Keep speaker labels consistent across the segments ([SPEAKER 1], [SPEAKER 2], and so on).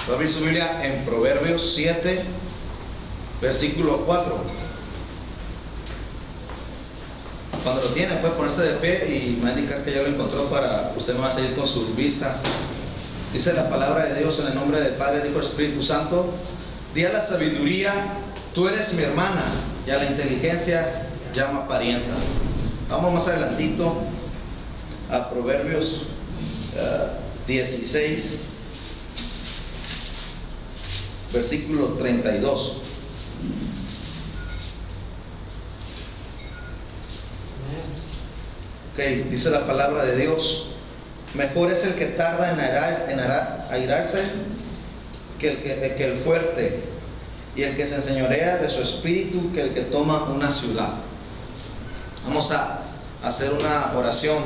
[SPEAKER 1] Va a abrir su Biblia en Proverbios 7, versículo 4. Cuando lo tiene, puede ponerse de pie y me va a indicar que ya lo encontró para usted me va a seguir con su vista. Dice la palabra de Dios en el nombre del Padre, del Hijo y del Espíritu Santo. Di a la sabiduría, tú eres mi hermana, y a la inteligencia llama parienta. Vamos más adelantito a Proverbios 16, versículo 32. Ok, dice la palabra de Dios: mejor es el que tarda en airarse que el fuerte, y el que se enseñorea de su espíritu que el que toma una ciudad. Vamos a hacer una oración.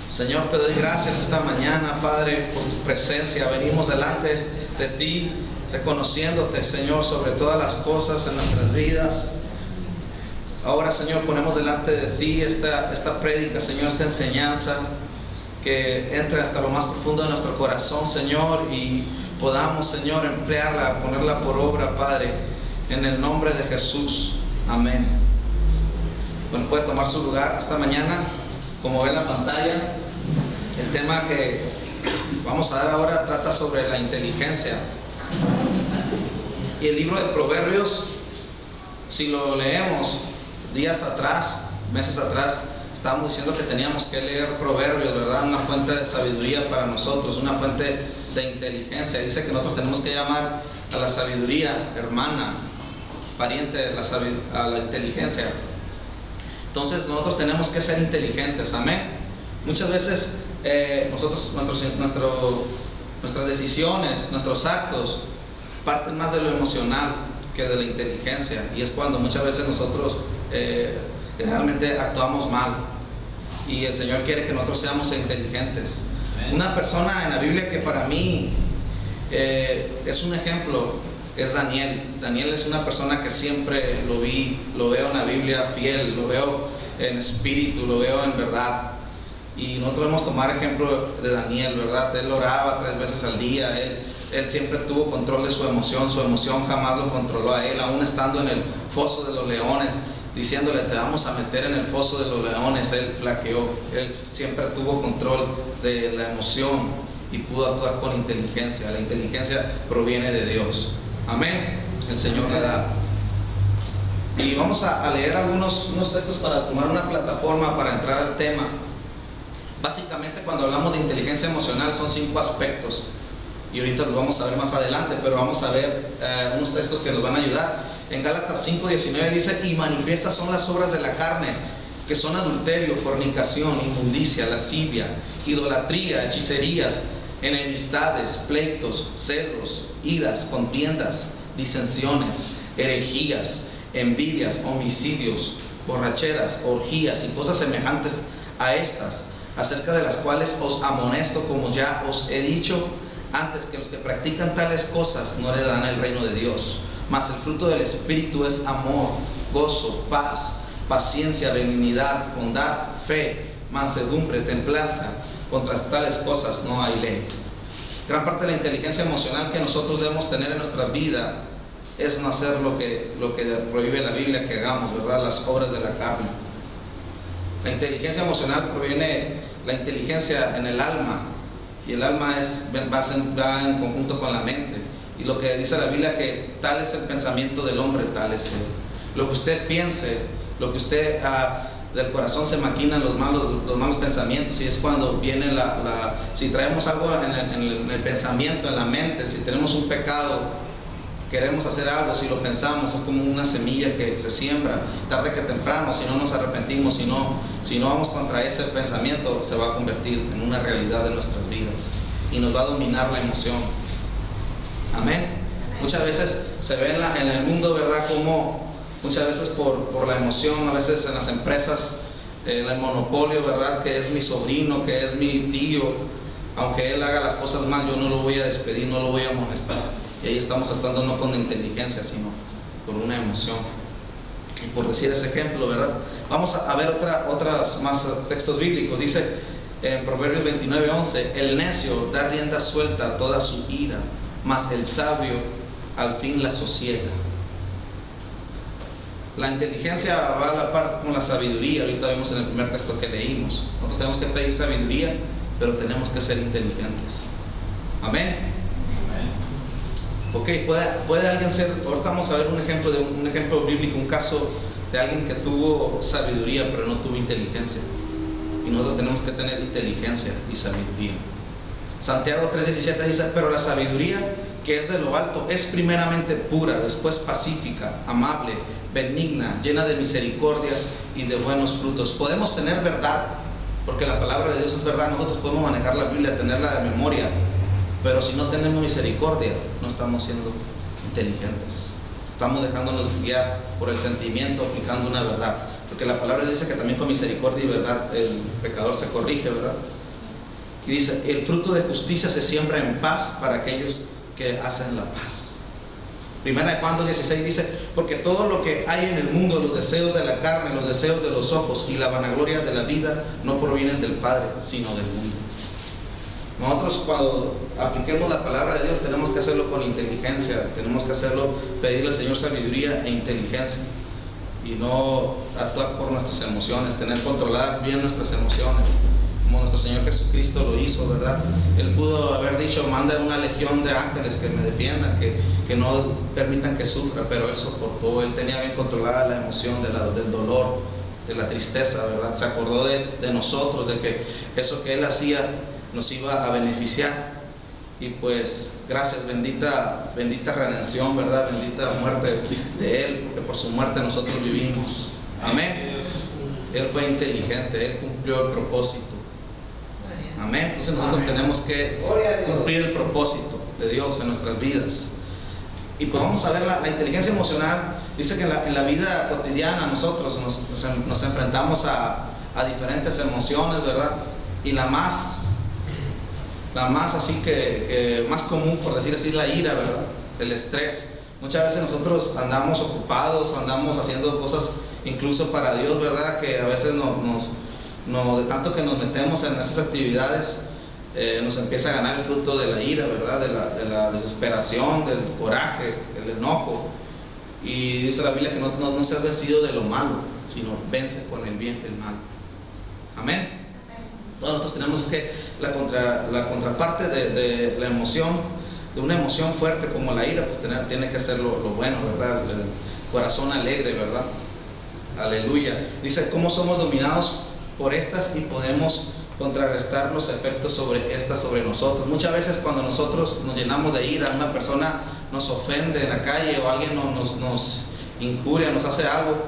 [SPEAKER 1] Señor, te doy gracias esta mañana, Padre, por tu presencia. Venimos delante de ti reconociéndote, Señor, sobre todas las cosas en nuestras vidas. Ahora, Señor, ponemos delante de ti esta prédica, Señor, esta enseñanza, que entre hasta lo más profundo de nuestro corazón, Señor, y podamos, Señor, emplearla, ponerla por obra, Padre, en el nombre de Jesús. Amén. Bueno, puede tomar su lugar esta mañana. Como ve en la pantalla, el tema que vamos a dar ahora trata sobre la inteligencia. Y el libro de Proverbios, si lo leemos días atrás, meses atrás, estábamos diciendo que teníamos que leer Proverbios, ¿verdad? Una fuente de sabiduría para nosotros, una fuente de inteligencia. Dice que nosotros tenemos que llamar a la sabiduría hermana, pariente a la inteligencia. Entonces nosotros tenemos que ser inteligentes, amén. Muchas veces nuestras decisiones, nuestros actos parten más de lo emocional que de la inteligencia, y es cuando muchas veces nosotros generalmente actuamos mal, y el Señor quiere que nosotros seamos inteligentes. Amén. Una persona en la Biblia que para mí es un ejemplo es Daniel. Daniel es una persona que siempre lo veo en la Biblia fiel, lo veo en espíritu, lo veo en verdad, y nosotros debemos tomar ejemplo de Daniel, ¿verdad? Él oraba 3 veces al día, él siempre tuvo control de su emoción jamás lo controló a él, aún estando en el foso de los leones, diciéndole te vamos a meter en el foso de los leones, él flaqueó. Él siempre tuvo control de la emoción y pudo actuar con inteligencia. La inteligencia proviene de Dios. Amén. El Señor le da. Y vamos a leer unos textos para tomar una plataforma para entrar al tema. Básicamente, cuando hablamos de inteligencia emocional son 5 aspectos, y ahorita los vamos a ver más adelante, pero vamos a ver unos textos que nos van a ayudar. En Gálatas 5:19 dice: y manifiestas son las obras de la carne, que son adulterio, fornicación, inmundicia, lascivia, idolatría, hechicerías, enemistades, pleitos, celos, iras, contiendas, disensiones, herejías, envidias, homicidios, borracheras, orgías y cosas semejantes a estas, acerca de las cuales os amonesto, como ya os he dicho antes, que los que practican tales cosas no heredarán el reino de Dios. Mas el fruto del Espíritu es amor, gozo, paz, paciencia, benignidad, bondad, fe, mansedumbre, templanza. Contra tales cosas no hay ley. Gran parte de la inteligencia emocional que nosotros debemos tener en nuestra vida es no hacer lo que prohíbe la Biblia que hagamos, ¿verdad? Las obras de la carne. La inteligencia emocional proviene, la inteligencia en el alma, y el alma va en conjunto con la mente. Y lo que dice la Biblia, que tal es el pensamiento del hombre, tal es él. Lo que usted piense, lo que usted del corazón se maquinan los malos pensamientos, y es cuando viene si traemos algo en el pensamiento, en la mente, si tenemos un pecado, queremos hacer algo, si lo pensamos, es como una semilla que se siembra, tarde que temprano, si no nos arrepentimos, si no vamos contra ese pensamiento, se va a convertir en una realidad de nuestras vidas, y nos va a dominar la emoción. Amén. Muchas veces se ve en el mundo, ¿verdad?, como muchas veces por la emoción, a veces en las empresas, el monopolio, ¿verdad?, que es mi sobrino, que es mi tío, aunque él haga las cosas mal, yo no lo voy a despedir, no lo voy a amonestar. Y ahí estamos actuando no con inteligencia, sino con una emoción. Y por decir ese ejemplo, ¿verdad? Vamos a ver otros más textos bíblicos. Dice En Proverbios 29:11, el necio da rienda suelta a toda su ira, mas el sabio al fin la sosiega. La inteligencia va a la par con la sabiduría. Ahorita vemos en el primer texto que leímos. Nosotros tenemos que pedir sabiduría, pero tenemos que ser inteligentes. Amén. Ok, puede alguien ser, ahorita vamos a ver un ejemplo bíblico, un caso de alguien que tuvo sabiduría pero no tuvo inteligencia. Y nosotros tenemos que tener inteligencia y sabiduría. Santiago 3:17 dice: pero la sabiduría que es de lo alto es primeramente pura, después pacífica, amable, benigna, llena de misericordia y de buenos frutos. Podemos tener verdad, porque la palabra de Dios es verdad. Nosotros podemos manejar la Biblia, tenerla de memoria, pero si no tenemos misericordia, no estamos siendo inteligentes. Estamos dejándonos guiar por el sentimiento, aplicando una verdad, porque la palabra dice que también con misericordia y verdad el pecador se corrige, ¿verdad? Y dice: el fruto de justicia se siembra en paz para aquellos que hacen la paz. Primera de Juan 2:16 dice: porque todo lo que hay en el mundo, los deseos de la carne, los deseos de los ojos y la vanagloria de la vida, no provienen del Padre, sino del mundo. Nosotros, cuando apliquemos la palabra de Dios, tenemos que hacerlo con inteligencia, tenemos que hacerlo, pedirle al Señor sabiduría e inteligencia, y no actuar por nuestras emociones, tener controladas bien nuestras emociones, como nuestro Señor Jesucristo lo hizo, ¿verdad? Él pudo haber dicho: manda una legión de ángeles que me defiendan, que no permitan que sufra, pero Él soportó. Él tenía bien controlada la emoción del dolor, de la tristeza, ¿verdad? Se acordó de nosotros, de que eso que Él hacía nos iba a beneficiar. Y pues gracias, bendita redención, ¿verdad? Bendita muerte de Él, porque por su muerte nosotros vivimos. Amén. Él fue inteligente, Él cumplió el propósito. Amén. Entonces nosotros tenemos que cumplir el propósito de Dios en nuestras vidas. Y pues vamos a ver la inteligencia emocional. Dice que en la vida cotidiana nosotros nos enfrentamos a diferentes emociones, ¿verdad? Y la más así que más común, por decir así, la ira, ¿verdad? El estrés. Muchas veces nosotros andamos ocupados, andamos haciendo cosas incluso para Dios, ¿verdad? Que a veces de tanto que nos metemos en esas actividades, nos empieza a ganar el fruto de la ira, ¿verdad? De la desesperación, del coraje, el enojo. Y dice la Biblia que no seas vencido de lo malo, sino vence con el bien el mal. Amén. Todos nosotros tenemos que la contraparte de la emoción, de una emoción fuerte como la ira, pues tiene que ser lo bueno, ¿verdad? El corazón alegre, ¿verdad? Aleluya. Dice: cómo somos dominados por estas y podemos contrarrestar los efectos sobre estas sobre nosotros. Muchas veces cuando nosotros nos llenamos de ira, una persona nos ofende en la calle o alguien nos injuria, nos hace algo,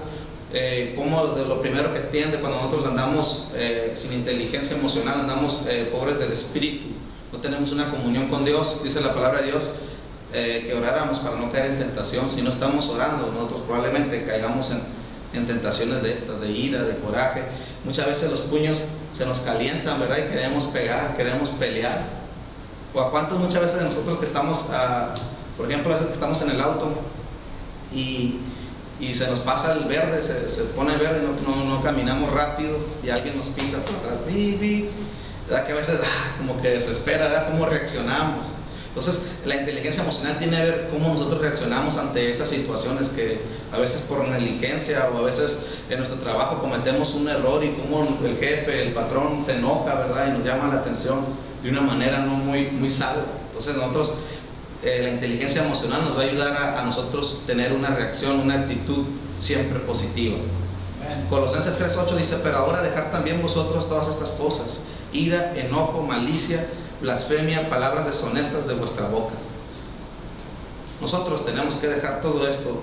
[SPEAKER 1] como de lo primero que tiende cuando nosotros andamos sin inteligencia emocional, andamos pobres del espíritu, no tenemos una comunión con Dios. Dice la palabra de Dios que oráramos para no caer en tentación. Si no estamos orando, nosotros probablemente caigamos en tentaciones de estas, de ira, de coraje. Muchas veces los puños se nos calientan, ¿verdad? Y queremos pegar, queremos pelear. O a cuántos muchas veces de nosotros que estamos, por ejemplo, a veces que estamos en el auto y se nos pasa el verde, se pone verde y no caminamos rápido y alguien nos pita por atrás, ¿verdad? Que a veces como que desespera, ¿verdad? Cómo reaccionamos. Entonces la inteligencia emocional tiene que ver cómo nosotros reaccionamos ante esas situaciones, que a veces por negligencia o a veces en nuestro trabajo cometemos un error y cómo el jefe, el patrón se enoja, ¿verdad? Y nos llama la atención de una manera no muy sabia. Entonces nosotros, la inteligencia emocional nos va a ayudar a nosotros tener una reacción, una actitud siempre positiva. Colosenses 3:8 dice: pero ahora dejar también vosotros todas estas cosas: ira, enojo, malicia, blasfemia, palabras deshonestas de vuestra boca. Nosotros tenemos que dejar todo esto,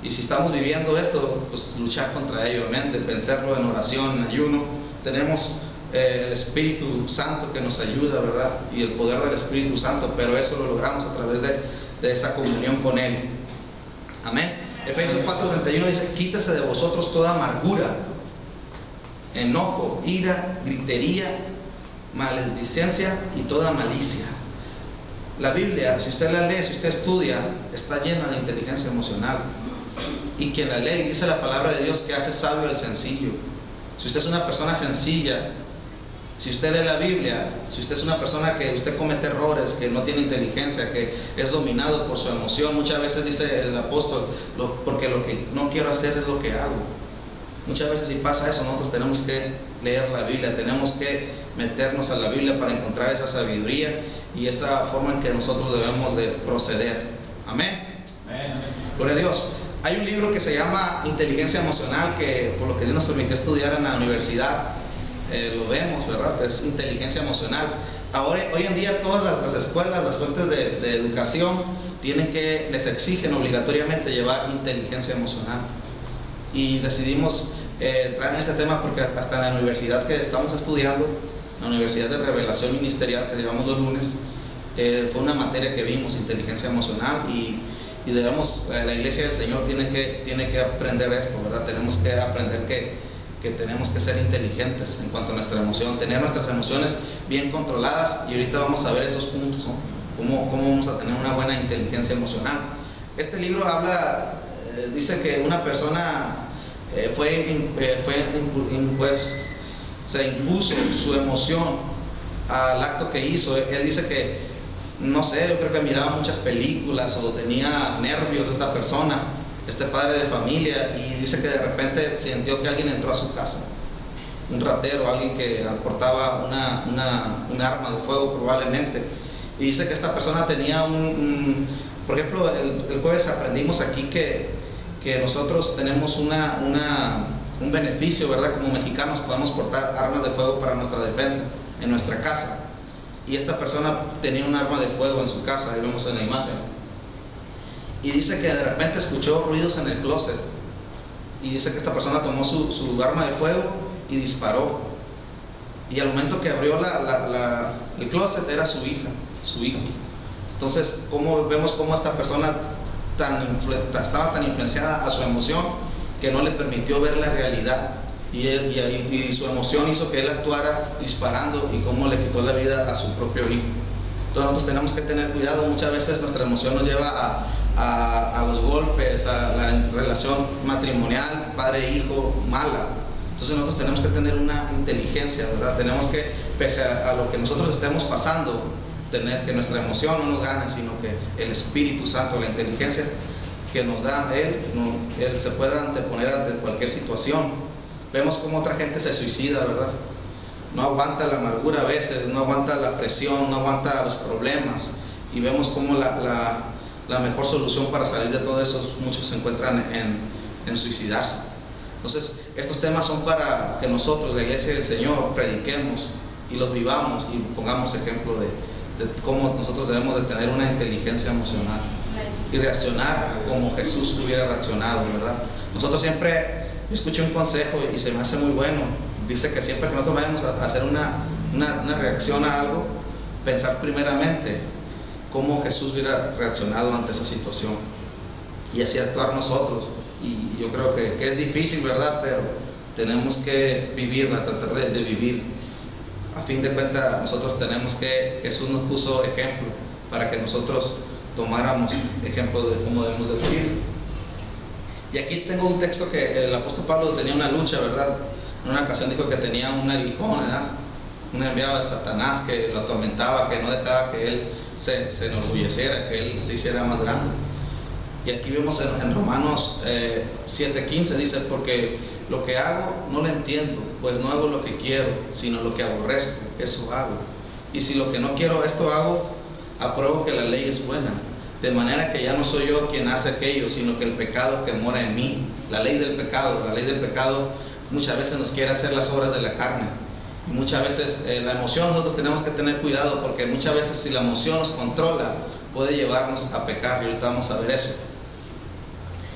[SPEAKER 1] y si estamos viviendo esto, pues luchar contra ello, obviamente, vencerlo en oración, en ayuno. Tenemos el Espíritu Santo que nos ayuda, ¿verdad? Y el poder del Espíritu Santo, pero eso lo logramos a través de esa comunión con Él. Amén. Efesios 4:31 dice: quítese de vosotros toda amargura, enojo, ira, gritería, maledicencia y toda malicia. La Biblia, si usted la lee, si usted estudia, está llena de inteligencia emocional. Y quien la lee, dice la palabra de Dios, que hace sabio al sencillo. Si usted es una persona sencilla, Si usted lee la Biblia, si usted es una persona que usted comete errores, que no tiene inteligencia, que es dominado por su emoción, muchas veces dice el apóstol, porque lo que no quiero hacer es lo que hago. Muchas veces si pasa eso, nosotros tenemos que leer la Biblia, tenemos que meternos a la Biblia para encontrar esa sabiduría y esa forma en que nosotros debemos de proceder. Amén.
[SPEAKER 2] Amén.
[SPEAKER 1] Gloria a Dios. Hay un libro que se llama Inteligencia Emocional, que por lo que Dios nos permitió estudiar en la universidad, lo vemos, ¿verdad? Es inteligencia emocional. Ahora, hoy en día todas las escuelas, las fuentes de educación les exigen obligatoriamente llevar inteligencia emocional. Y decidimos entrar en este tema porque hasta en la universidad que estamos estudiando, la Universidad de Revelación Ministerial, que llevamos los lunes, fue una materia que vimos, inteligencia emocional, y debemos, la Iglesia del Señor tiene que aprender esto, ¿verdad? Tenemos que aprender que tenemos que ser inteligentes en cuanto a nuestra emoción, tener nuestras emociones bien controladas, y ahorita vamos a ver esos puntos, ¿no? Cómo vamos a tener una buena inteligencia emocional. Este libro habla, dice que una persona se impuso su emoción al acto que hizo. Él dice que, no sé, yo creo que miraba muchas películas o tenía nervios esta persona, este padre de familia, y dice que de repente sintió que alguien entró a su casa, un ratero, alguien que portaba un arma de fuego probablemente, y dice que esta persona tenía por ejemplo, el jueves aprendimos aquí que nosotros tenemos un beneficio, ¿verdad? Como mexicanos podemos portar armas de fuego para nuestra defensa en nuestra casa, y esta persona tenía un arma de fuego en su casa, ahí vemos en la imagen, y dice que de repente escuchó ruidos en el closet, y dice que esta persona tomó su arma de fuego y disparó, y al momento que abrió el closet era su hijo. Entonces, vemos cómo esta persona estaba tan influenciada a su emoción que no le permitió ver la realidad, y su emoción hizo que él actuara disparando, y cómo le quitó la vida a su propio hijo. Entonces nosotros tenemos que tener cuidado. Muchas veces nuestra emoción nos lleva a los golpes, a la relación matrimonial, padre-hijo, mala. Entonces nosotros tenemos que tener una inteligencia, ¿verdad? Tenemos que, pese a lo que nosotros estemos pasando, tener que nuestra emoción no nos gane, sino que el Espíritu Santo, la inteligencia que nos da Él se pueda anteponer ante cualquier situación. Vemos cómo otra gente se suicida, ¿verdad? No aguanta la amargura a veces, no aguanta la presión, no aguanta los problemas, y vemos cómo la mejor solución para salir de todo eso, muchos se encuentran en suicidarse. Entonces, estos temas son para que nosotros, la Iglesia del Señor, prediquemos y los vivamos y pongamos ejemplo de cómo nosotros debemos de tener una inteligencia emocional y reaccionar como Jesús hubiera reaccionado, ¿verdad? Nosotros siempre, yo escuché un consejo y se me hace muy bueno. Dice que siempre que nosotros vayamos a hacer una reacción a algo, pensar primeramente cómo Jesús hubiera reaccionado ante esa situación, y así actuar nosotros. Y yo creo que es difícil, ¿verdad? Pero tenemos que vivirla, tratar de vivir. A fin de cuentas, nosotros tenemos que, Jesús nos puso ejemplo para que nosotros tomáramos ejemplo de cómo debemos de vivir. Y aquí tengo un texto que el apóstol Pablo tenía una lucha, ¿verdad? En una ocasión dijo que tenía un aguijón, ¿verdad? Un enviado de Satanás que lo atormentaba, que no dejaba que él se enorgulleciera, que él se hiciera más grande. Y aquí vemos en Romanos 7:15, dice: porque lo que hago no lo entiendo, pues no hago lo que quiero, sino lo que aborrezco, eso hago. Y si lo que no quiero, esto hago, apruebo que la ley es buena. De manera que ya no soy yo quien hace aquello, sino que el pecado que mora en mí. La ley del pecado muchas veces nos quiere hacer las obras de la carne. Y muchas veces la emoción, nosotros tenemos que tener cuidado, porque muchas veces si la emoción nos controla, puede llevarnos a pecar, y ahorita vamos a ver eso.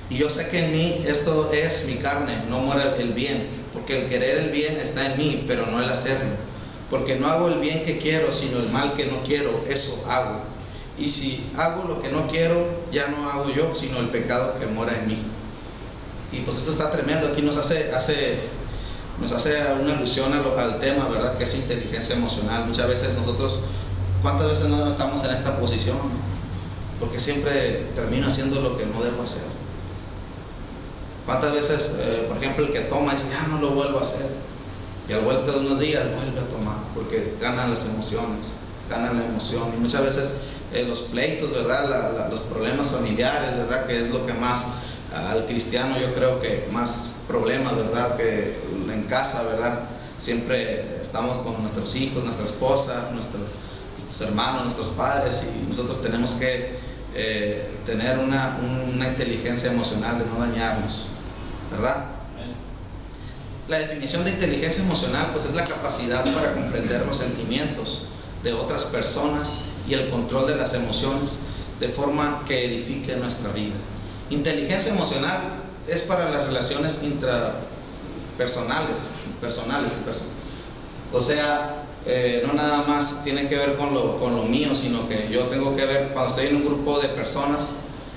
[SPEAKER 1] Y yo sé que en mí, esto es mi carne, no mora el bien, porque el querer el bien está en mí, pero no el hacerlo. Porque no hago el bien que quiero, sino el mal que no quiero, eso hago. Y si hago lo que no quiero, ya no hago yo, sino el pecado que mora en mí. Y pues esto está tremendo. Aquí nos hace una alusión al tema, ¿verdad? Que es inteligencia emocional. Muchas veces nosotros, ¿cuántas veces no estamos en esta posición? Porque siempre termino haciendo lo que no debo hacer. ¿Cuántas veces, por ejemplo, el que toma dice: ya no lo vuelvo a hacer? y al vuelta de unos días vuelve a tomar, porque ganan las emociones, ganan la emoción. Y muchas veces los pleitos, ¿verdad? Los problemas familiares, ¿verdad? Que es lo que más al cristiano, yo creo que más problemas, ¿verdad? Que en casa, ¿verdad? Siempre estamos con nuestros hijos, nuestra esposa, nuestros hermanos, nuestros padres, y nosotros tenemos que tener una inteligencia emocional de no dañarnos, ¿verdad? La definición de inteligencia emocional pues es la capacidad para comprender los sentimientos de otras personas y el control de las emociones de forma que edifique nuestra vida. Inteligencia emocional es para las relaciones intrapersonales, o sea, no nada más tiene que ver con lo mío, sino que yo tengo que ver cuando estoy en un grupo de personas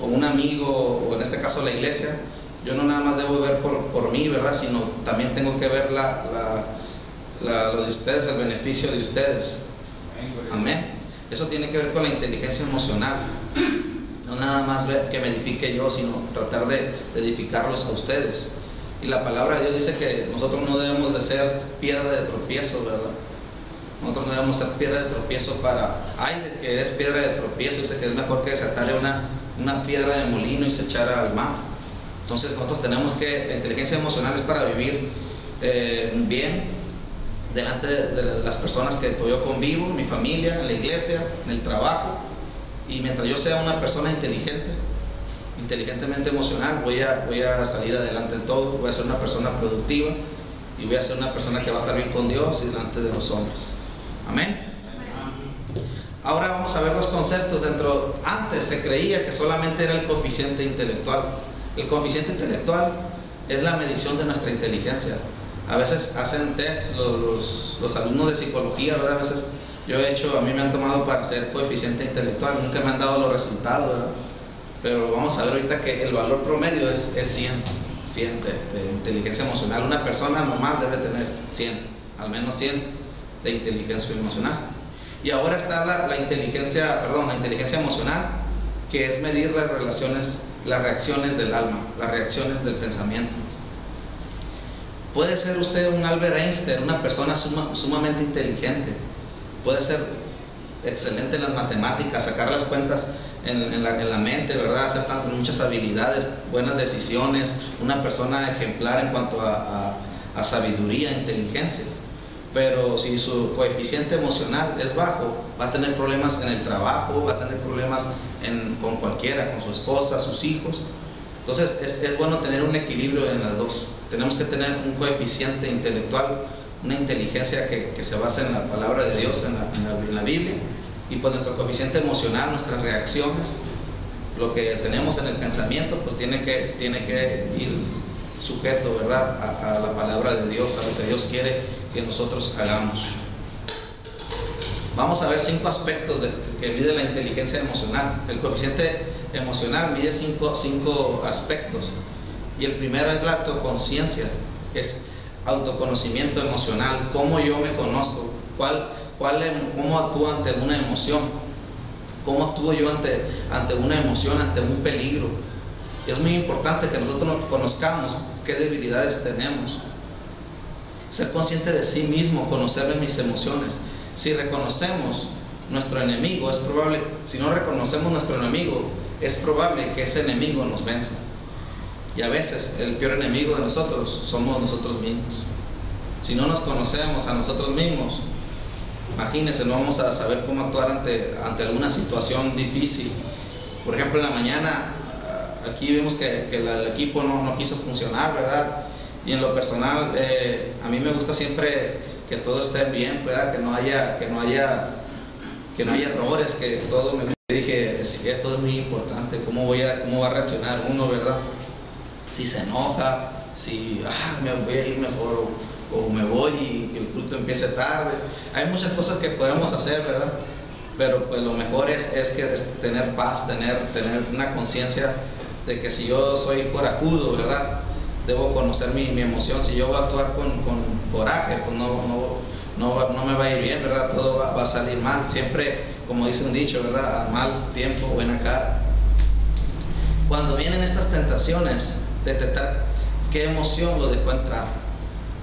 [SPEAKER 1] o un amigo, o en este caso la iglesia. Yo no nada más debo ver por mí, ¿verdad? Sino también tengo que ver lo de ustedes, el beneficio de ustedes. Amén. Eso tiene que ver con la inteligencia emocional. No nada más ver que me edifique yo, sino tratar de edificarlos a ustedes. Y la palabra de Dios dice que nosotros no debemos de ser piedra de tropiezo, ¿verdad? Nosotros no debemos ser piedra de tropiezo ay, de que es piedra de tropiezo, dice que es mejor que desatarle una piedra de molino y se echara al mar. Entonces nosotros tenemos que, la inteligencia emocional es para vivir bien delante de las personas que yo convivo, mi familia, en la iglesia, en el trabajo. Y mientras yo sea una persona inteligentemente emocional, voy a salir adelante en todo, voy a ser una persona productiva y voy a ser una persona que va a estar bien con Dios y delante de los hombres. Amén. Ahora vamos a ver los conceptos. Antes se creía que solamente era el coeficiente intelectual. El coeficiente intelectual es la medición de nuestra inteligencia. A veces hacen test los alumnos de psicología, ¿verdad? A veces a mí me han tomado para ser coeficiente intelectual, nunca me han dado los resultados, ¿verdad? Pero vamos a ver ahorita que el valor promedio es 100 de inteligencia emocional. Una persona normal debe tener 100, al menos 100 de inteligencia emocional. Y ahora está la inteligencia emocional, que es medir las reacciones del alma, las reacciones del pensamiento. Puede ser usted un Albert Einstein, una persona sumamente inteligente, puede ser excelente en las matemáticas, sacar las cuentas en la mente, ¿verdad? Hacer muchas habilidades, buenas decisiones, una persona ejemplar en cuanto a sabiduría, inteligencia. Pero si su coeficiente emocional es bajo, va a tener problemas en el trabajo, va a tener problemas con cualquiera, con su esposa, sus hijos. Entonces es bueno tener un equilibrio en las dos. Tenemos que tener un coeficiente intelectual, una inteligencia que se basa en la palabra de Dios, en la Biblia, y pues nuestro coeficiente emocional, nuestras reacciones, lo que tenemos en el pensamiento, pues tiene que ir sujeto, ¿verdad?, a la palabra de Dios, a lo que Dios quiere que nosotros hagamos. Vamos a ver 5 aspectos que mide la inteligencia emocional. El coeficiente emocional mide 5 aspectos, y el primero es la autoconciencia, es autoconocimiento emocional, cómo yo me conozco, cómo actúo ante una emoción, cómo actúo yo ante una emoción, ante un peligro. Es muy importante que nosotros nos conozcamos qué debilidades tenemos, ser consciente de sí mismo, conocer mis emociones. Si reconocemos nuestro enemigo, si no reconocemos nuestro enemigo, es probable que ese enemigo nos venza. Y a veces el peor enemigo de nosotros somos nosotros mismos. Si no nos conocemos a nosotros mismos, imagínense, no vamos a saber cómo actuar ante alguna situación difícil. Por ejemplo, en la mañana, aquí vemos que el equipo no quiso funcionar, ¿verdad? Y en lo personal, a mí me gusta siempre que todo esté bien, ¿verdad? Que no haya errores, que todo me dije, esto es muy importante, cómo va a reaccionar uno, ¿verdad? Si se enoja, si me voy a ir mejor, o me voy y que el culto empiece tarde. Hay muchas cosas que podemos hacer, ¿verdad? Pero pues lo mejor es tener paz, tener una conciencia de que si yo soy corajudo, ¿verdad?, debo conocer mi emoción. Si yo voy a actuar con coraje, pues no me va a ir bien, ¿verdad? Todo va a salir mal. Siempre, como dice un dicho, ¿verdad?, a mal tiempo, buena cara. Cuando vienen estas tentaciones, detectar qué emoción lo dejó entrar.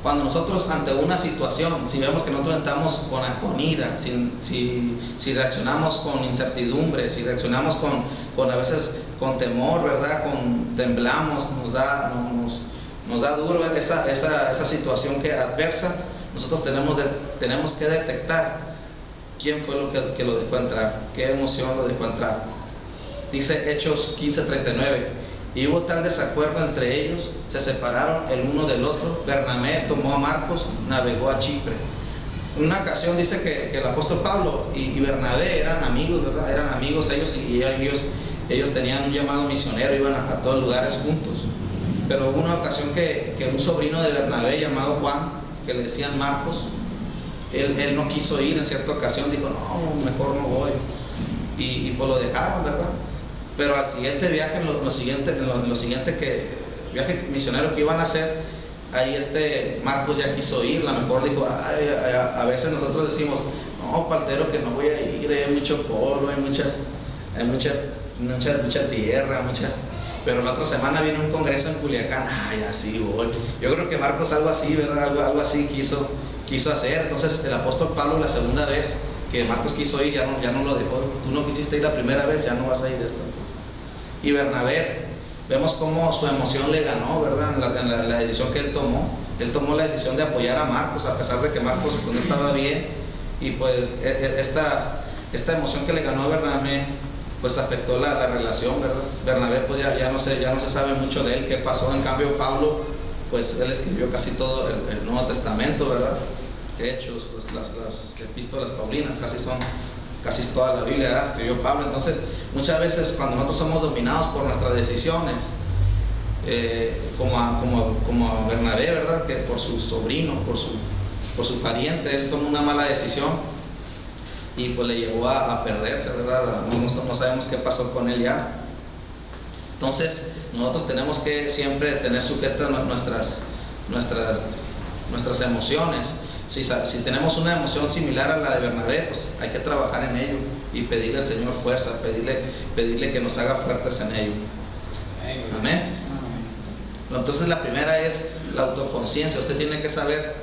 [SPEAKER 1] Cuando nosotros ante una situación, si vemos que nosotros estamos con ira, si reaccionamos con incertidumbre, si reaccionamos con a veces con temor, ¿verdad? Temblamos, nos da duro esa situación que adversa, nosotros tenemos que detectar quién fue que lo dejó entrar, qué emoción lo dejó entrar. Dice Hechos 15:39. Y hubo tal desacuerdo entre ellos, se separaron el uno del otro. Bernabé tomó a Marcos, navegó a Chipre. En una ocasión dice que el apóstol Pablo y Bernabé eran amigos, ¿verdad? Eran amigos ellos, y ellos tenían un llamado misionero, iban a todos lugares juntos. Pero hubo una ocasión que un sobrino de Bernabé llamado Juan, que le decían Marcos, él no quiso ir en cierta ocasión, dijo, no, mejor no voy. Y pues lo dejaron, ¿verdad? Pero al siguiente viaje, en lo siguiente viaje misionero que iban a hacer, ahí Marcos ya quiso ir, la mejor dijo, a veces nosotros decimos, no, partero, que no voy a ir, hay mucho polvo, hay mucha tierra, pero la otra semana viene un congreso en Culiacán, así voy. Yo creo que Marcos algo así, ¿verdad? Algo así quiso hacer. Entonces el apóstol Pablo, la segunda vez que Marcos quiso ir, ya no lo dejó. Tú no quisiste ir la primera vez, ya no vas a ir esta. Y Bernabé, vemos cómo su emoción le ganó, ¿verdad? En la decisión que él tomó la decisión de apoyar a Marcos, a pesar de que Marcos no estaba bien, y pues esta emoción que le ganó a Bernabé, pues afectó la relación, ¿verdad? Bernabé pues ya no se sabe mucho de él, qué pasó. En cambio Pablo, pues él escribió casi todo el Nuevo Testamento, ¿verdad? Hechos, las epístolas paulinas, casi toda la Biblia, ¿verdad? Escribió Pablo. Entonces muchas veces cuando nosotros somos dominados por nuestras decisiones, como a Bernabé, ¿verdad? Que por su sobrino, por su pariente, él tomó una mala decisión y pues le llevó a perderse, ¿verdad? No sabemos qué pasó con él ya. Entonces nosotros tenemos que siempre tener sujetas nuestras emociones. Si tenemos una emoción similar a la de Bernabé, pues hay que trabajar en ello y pedirle al Señor fuerza, pedirle que nos haga fuertes en ello. Amén. Entonces la primera es la autoconciencia. Usted tiene que saber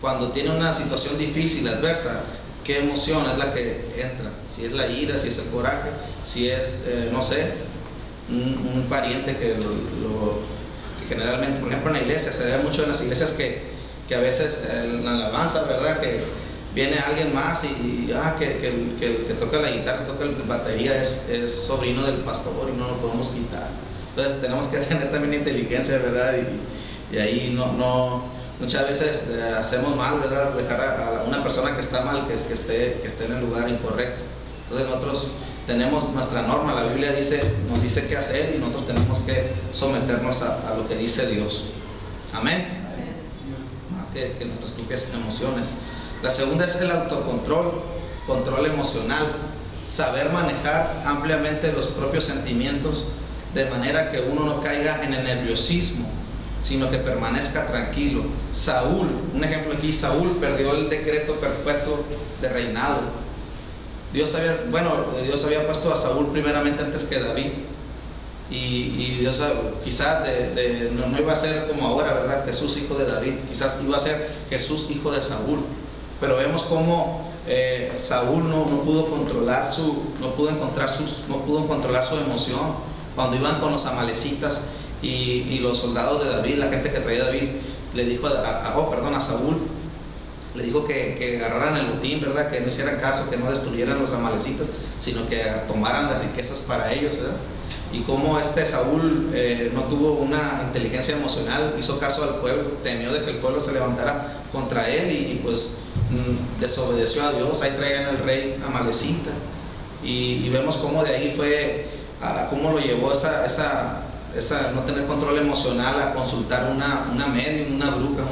[SPEAKER 1] cuando tiene una situación difícil, adversa, qué emoción es la que entra. Si es la ira, si es el coraje, si es, no sé, un pariente que generalmente, por ejemplo en la iglesia, se ve mucho en las iglesias que a veces en la alabanza, ¿verdad? Que viene alguien más que toca la guitarra, toca la batería, es sobrino del pastor y no lo podemos quitar. Entonces tenemos que tener también inteligencia, ¿verdad? Y ahí muchas veces hacemos mal, ¿verdad? Dejar a una persona que está mal, que esté en el lugar incorrecto. Entonces nosotros tenemos nuestra norma, la Biblia nos dice qué hacer y nosotros tenemos que someternos a lo que dice Dios. Amén. Que nuestras propias emociones. La segunda es el autocontrol, control emocional, saber manejar ampliamente los propios sentimientos de manera que uno no caiga en el nerviosismo, sino que permanezca tranquilo. Saúl, un ejemplo aquí, Saúl perdió el decreto perpetuo de reinado. Dios había puesto a Saúl primeramente antes que David. Y Dios quizás no iba a ser como ahora, ¿verdad? Jesús hijo de David, quizás iba a ser Jesús hijo de Saúl. Pero vemos cómo Saúl no pudo controlar su emoción cuando iban con los amalecitas y los soldados de David, la gente que traía David, le dijo a Saúl, le dijo que agarraran el botín, ¿verdad? Que no hicieran caso, que no destruyeran los amalecitas, sino que tomaran las riquezas para ellos, ¿verdad? Y como Saúl no tuvo una inteligencia emocional, hizo caso al pueblo, temió de que el pueblo se levantara contra él y pues desobedeció a Dios. Ahí traían al rey amalecita y vemos cómo de ahí fue, cómo lo llevó esa no tener control emocional a consultar una medium, una bruja,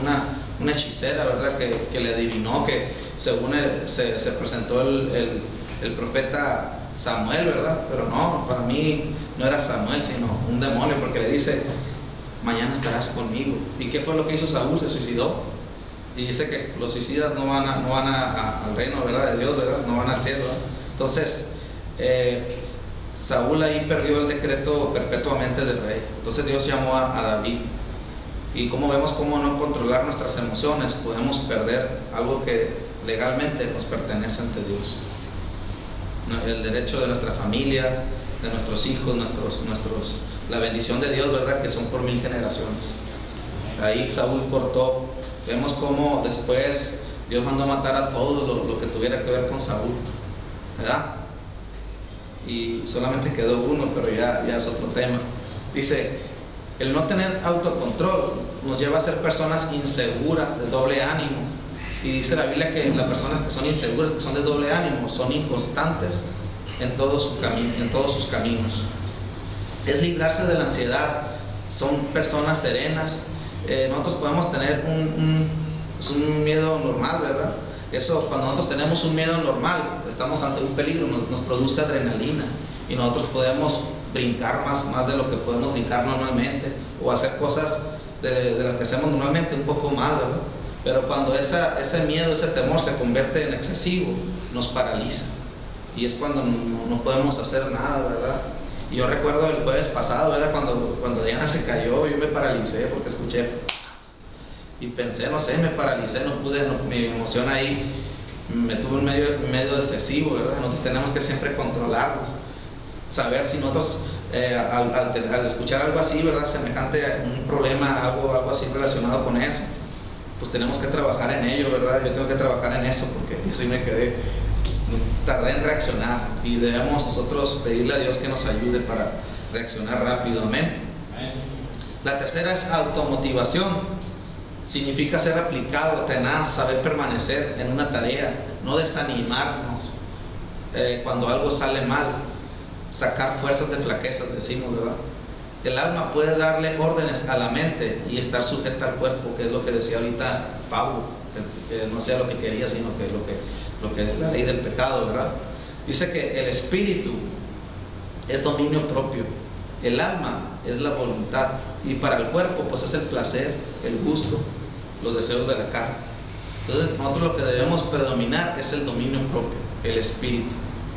[SPEAKER 1] una hechicera, ¿verdad? Que le adivinó, que según se presentó el profeta Samuel, ¿verdad? Pero no, para mí no era Samuel, sino un demonio, porque le dice, mañana estarás conmigo. ¿Y qué fue lo que hizo Saúl? Se suicidó. Y dice que los suicidas no van al reino, ¿verdad? De Dios, ¿verdad? No van al cielo, ¿verdad? Entonces Saúl ahí perdió el decreto perpetuamente del rey. Entonces Dios llamó a David. Y como vemos cómo no controlar nuestras emociones, podemos perder algo que legalmente nos pertenece ante Dios. El derecho de nuestra familia, de nuestros hijos, la bendición de Dios, ¿verdad? Que son por 1000 generaciones. Ahí Saúl cortó. Vemos cómo después Dios mandó a matar a todo lo que tuviera que ver con Saúl, ¿verdad? Y solamente quedó uno, pero ya es otro tema. Dice, el no tener autocontrol nos lleva a ser personas inseguras, de doble ánimo. Y dice la Biblia que las personas que son inseguras, que son de doble ánimo, son inconstantes en todos sus caminos. Es librarse de la ansiedad. Son personas serenas. Nosotros podemos tener un miedo normal, ¿verdad? Eso, cuando nosotros tenemos un miedo normal, estamos ante un peligro, nos produce adrenalina y nosotros podemos brincar más de lo que podemos brincar normalmente, o hacer cosas de las que hacemos normalmente un poco más, ¿verdad? Pero cuando ese miedo, ese temor se convierte en excesivo, nos paraliza y es cuando no podemos hacer nada, ¿verdad? Y yo recuerdo el jueves pasado, ¿verdad? Cuando Diana se cayó, yo me paralicé porque escuché y pensé, no sé, me paralicé, mi emoción ahí me tuvo un medio excesivo, ¿verdad? Nosotros tenemos que siempre controlarnos, saber si nosotros al escuchar algo así, ¿verdad? Semejante a un problema, algo así relacionado con eso, pues tenemos que trabajar en ello, ¿verdad? Yo tengo que trabajar en eso porque yo sí tardé en reaccionar, y debemos nosotros pedirle a Dios que nos ayude para reaccionar rápido. Amén. La tercera es automotivación. Significa ser aplicado, tenaz, saber permanecer en una tarea, no desanimarnos cuando algo sale mal, sacar fuerzas de flaquezas, decimos, ¿verdad? El alma puede darle órdenes a la mente y estar sujeta al cuerpo, que es lo que decía ahorita Pablo, que no sea lo que quería, sino que lo que es la ley del pecado, ¿verdad? Dice que el espíritu es dominio propio, el alma es la voluntad, y para el cuerpo pues es el placer, el gusto, los deseos de la carne. Entonces nosotros lo que debemos predominar es el dominio propio, el espíritu,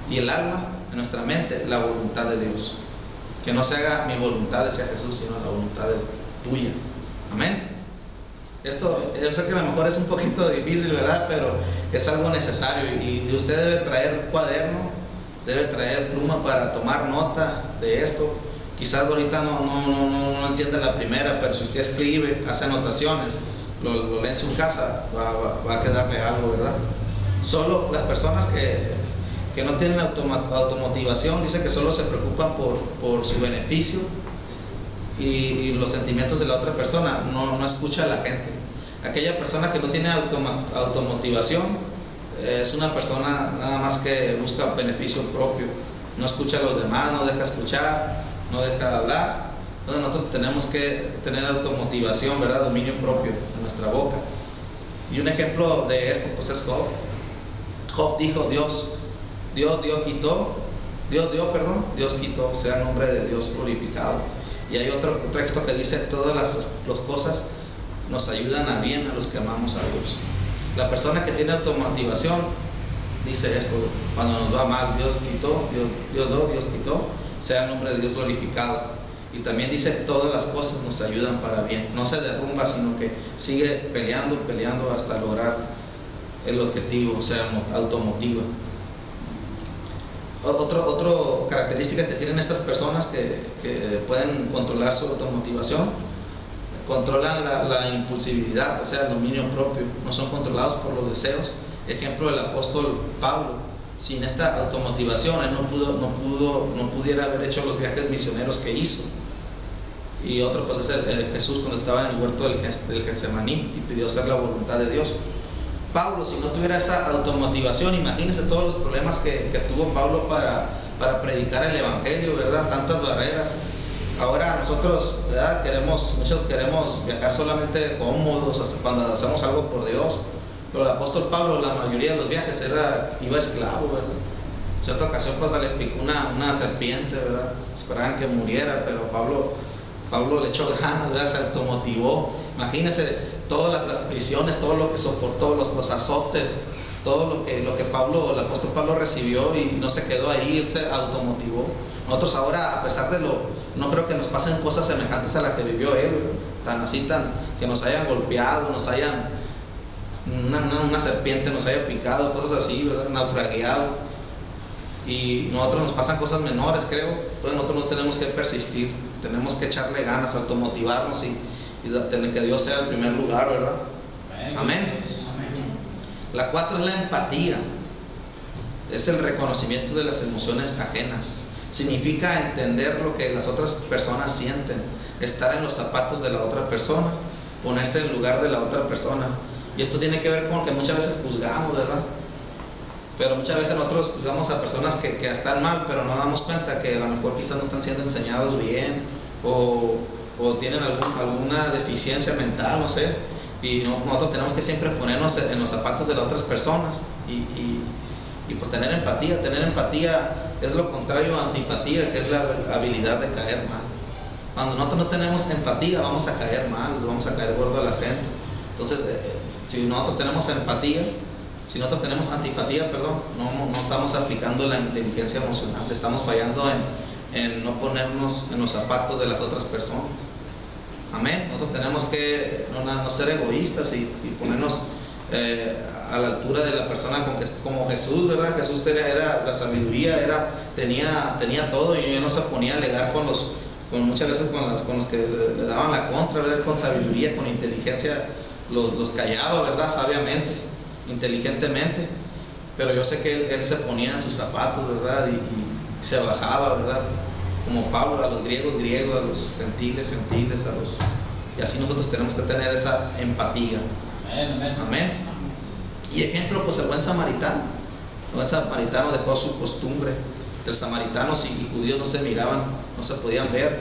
[SPEAKER 1] y el alma, en nuestra mente, la voluntad de Dios. Que no se haga mi voluntad, decía Jesús, sino la voluntad tuya. Amén. Esto, yo sé que a lo mejor es un poquito difícil, ¿verdad? Pero es algo necesario, y usted debe traer cuaderno, debe traer pluma para tomar nota de esto. Quizás ahorita no entienda la primera, pero si usted escribe, hace anotaciones, lo lee en su casa, va a quedarle algo, ¿verdad? Solo las personas que no tienen automotivación, dice que solo se preocupan por su beneficio y los sentimientos de la otra persona, no escucha a la gente. Aquella persona que no tiene automotivación es una persona nada más que busca beneficio propio, no escucha a los demás, no deja escuchar, no deja de hablar. Entonces nosotros tenemos que tener automotivación, ¿verdad? Dominio propio en nuestra boca. Y un ejemplo de esto pues es Job. Job dijo, Dios quitó, sea el nombre de Dios glorificado. Y hay otro texto que dice, todas las cosas nos ayudan a bien a los que amamos a Dios. La persona que tiene automotivación dice esto, cuando nos va mal, Dios quitó, sea el nombre de Dios glorificado. Y también dice, todas las cosas nos ayudan para bien. No se derrumba, sino que sigue peleando hasta lograr el objetivo, o sea, automotiva. Otra característica que tienen estas personas que pueden controlar su automotivación, controlan la impulsividad, o sea, el dominio propio, no son controlados por los deseos. Ejemplo, el apóstol Pablo, sin esta automotivación él no pudiera haber hecho los viajes misioneros que hizo. Y otro pues es el Jesús, cuando estaba en el huerto del Getsemaní y pidió hacer la voluntad de Dios. Pablo, si no tuviera esa automotivación, imagínense todos los problemas que tuvo Pablo para predicar el evangelio, ¿verdad? Tantas barreras. Ahora nosotros, ¿verdad? Muchos queremos viajar solamente cómodos cuando hacemos algo por Dios. Pero el apóstol Pablo, la mayoría de los viajes iba esclavo, ¿verdad? En cierta ocasión pues le picó una serpiente, ¿verdad? Esperaban que muriera, pero Pablo le echó ganas, ¿verdad? Se automotivó. Imagínense todas las prisiones, todo lo que soportó, los azotes, todo lo que el apóstol Pablo recibió, y no se quedó ahí, él se automotivó. Nosotros ahora, a pesar de no creo que nos pasen cosas semejantes a las que vivió él, que nos hayan golpeado, nos hayan, una serpiente nos haya picado, cosas así, ¿verdad? Naufragueado. Y nosotros nos pasan cosas menores, creo. Entonces nosotros no tenemos que persistir, tenemos que echarle ganas, automotivarnos y que Dios sea el primer lugar, ¿verdad? Amén. La 4 es la empatía. Es el reconocimiento de las emociones ajenas. Significa entender lo que las otras personas sienten, estar en los zapatos de la otra persona, ponerse en el lugar de la otra persona. Y esto tiene que ver con que muchas veces juzgamos, ¿verdad? Pero muchas veces nosotros juzgamos a personas que están mal, pero no damos cuenta que a lo mejor quizás no están siendo enseñados bien o tienen alguna deficiencia mental, no sé. Y nosotros tenemos que siempre ponernos en los zapatos de las otras personas y pues tener empatía. Tener empatía es lo contrario a antipatía, que es la habilidad de caer mal. Cuando nosotros no tenemos empatía, vamos a caer mal, vamos a caer gordo a la gente. Entonces, si nosotros tenemos empatía, si nosotros tenemos antipatía, perdón, no estamos aplicando la inteligencia emocional, estamos fallando en no ponernos en los zapatos de las otras personas. Amén. Nosotros tenemos que no ser egoístas y ponernos a la altura de la persona como Jesús, ¿verdad? Jesús era la sabiduría, tenía todo, y él no se ponía a alegar muchas veces con los que le daban la contra, ¿verdad? Con sabiduría, con inteligencia, los callaba, ¿verdad? Sabiamente, inteligentemente. Pero yo sé que él se ponía en sus zapatos, ¿verdad? Y se bajaba, ¿verdad? Como Pablo, a los griegos, a los gentiles, y así nosotros tenemos que tener esa empatía. Amén. Y ejemplo, pues el buen samaritano. El buen samaritano dejó su costumbre. Los samaritanos y judíos no se miraban, no se podían ver,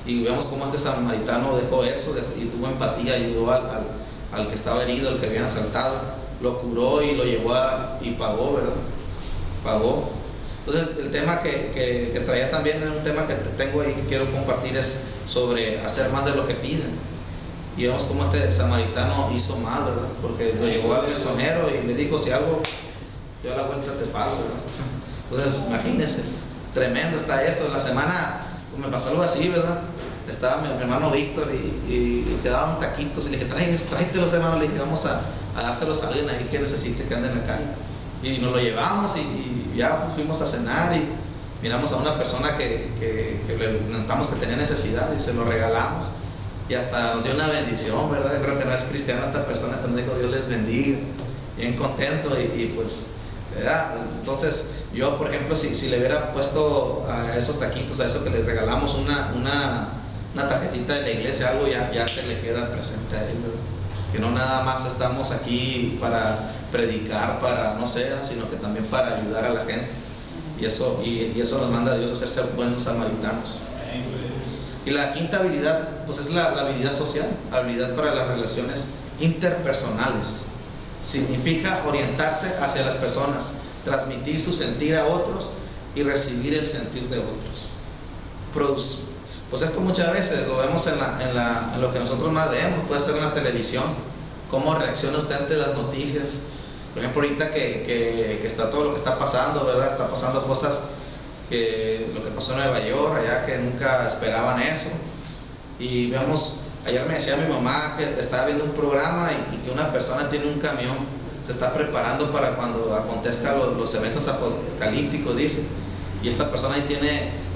[SPEAKER 1] y vemos cómo este samaritano dejó eso y tuvo empatía, ayudó al que estaba herido, al que habían asaltado, lo curó y lo llevó y pagó, ¿verdad? Pagó. Entonces el tema que traía también, un tema que tengo ahí que quiero compartir, es sobre hacer más de lo que piden. Y vemos cómo este samaritano hizo más, ¿verdad? Porque lo llevó al mesonero y le dijo: si algo, yo a la vuelta te pago, ¿verdad? Entonces imagínense, tremendo está eso. La semana pues, me pasó algo así, ¿verdad? Estaba mi hermano Víctor y quedaban taquitos y le dije: tráetelos, hermano. Le dije: vamos a dárselos a alguien ahí que necesite, que ande en la calle. Y nos lo llevamos y ya pues, fuimos a cenar y miramos a una persona que le notamos que tenía necesidad y se lo regalamos. Y hasta nos dio una bendición, ¿verdad? Yo creo que no es cristiana esta persona, hasta nos dijo: Dios les bendiga. Bien contento y pues, ¿verdad? Entonces yo, por ejemplo, si le hubiera puesto a esos taquitos, a eso que le regalamos, una tarjetita de la iglesia, algo, ya se le queda presente a él, ¿verdad? Que no nada más estamos aquí para predicar, no sé, sino que también para ayudar a la gente. Y eso nos manda a Dios a ser buenos samaritanos. Y la quinta habilidad, pues es la habilidad social, habilidad para las relaciones interpersonales. Significa orientarse hacia las personas, transmitir su sentir a otros y recibir el sentir de otros. Pues esto muchas veces lo vemos en lo que nosotros más leemos, puede ser en la televisión, cómo reacciona usted ante las noticias. Por ejemplo, ahorita que está todo lo que está pasando, ¿verdad? Está pasando cosas, lo que pasó en Nueva York, allá, que nunca esperaban eso. Y vemos, ayer me decía mi mamá que estaba viendo un programa y que una persona tiene un camión, se está preparando para cuando acontezcan los eventos apocalípticos, dice. Y esta persona ahí